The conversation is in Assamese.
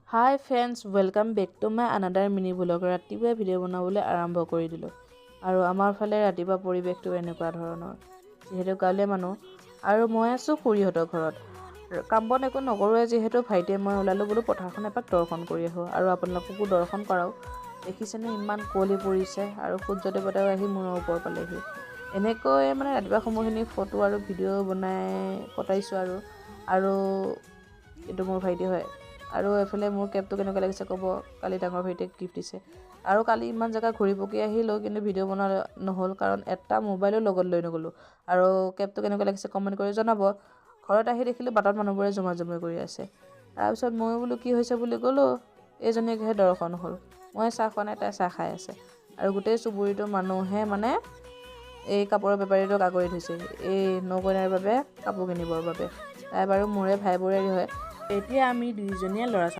High friends, welcome back to my another mini blog. ৰাতিপুৱাই ভিডিঅ' বনাবলৈ আৰম্ভ কৰি দিলোঁ আৰু আমাৰ ফালে ৰাতিপুৱা পৰিৱেশটো এনেকুৱা ধৰণৰ, যিহেতু গাঁৱলীয়া মানুহ আৰু মই আছোঁ খুৰীহঁতৰ ঘৰত। কাম বন একো নকৰোঁৱে যিহেতু ভাইটিয়ে মই ওলালোঁ বোলো পথাৰখন এপাক দৰ্শন কৰি আহোঁ আৰু আপোনালোককো দৰ্শন কৰাওঁ। দেখিছেনে ইমান কুঁৱলী পৰিছে আৰু সূৰ্য দেৱতাও আহি মূৰৰ ওপৰ পালেহি। এনেকৈ মানে ৰাতিপুৱা সময়খিনি ফটো আৰু ভিডিঅ' বনাই কটাইছোঁ আৰু এইটো মোৰ ভাইটি হয়। আৰু এফালে মোৰ কেবটো কেনেকুৱা লাগিছে ক'ব, কালি ডাঙৰ ভাইটিয়ে গিফ্ট দিছে। আৰু কালি ইমান জেগা ঘূৰি পকি আহিলোঁ কিন্তু ভিডিঅ' বনোৱা নহ'ল, কাৰণ এটা মোবাইলো লগত লৈ নগ'লোঁ। আৰু কেবটো কেনেকুৱা লাগিছে কমেণ্ট কৰি জনাব। ঘৰত আহি দেখিলোঁ বাটত মানুহবোৰে জমা জমা কৰি আছে। তাৰপিছত ময়ো বোলো কি হৈছে বুলি গ'লোঁ, এইজনীকহে দৰ্শন হ'ল। মই চাহ খোৱা নাই, তাই চাহ খাই আছে। আৰু গোটেই চুবুৰীটো মানুহে মানে এই কাপোৰৰ বেপাৰীটোক আগুৰি থৈছে, এই নকইনাৰ বাবে কাপোৰ কিনিবৰ বাবে। তাই বাৰু মোৰে ভাই বোৱাৰী হয়। এতিয়া আমি দুইজনীয়ে ল'ৰা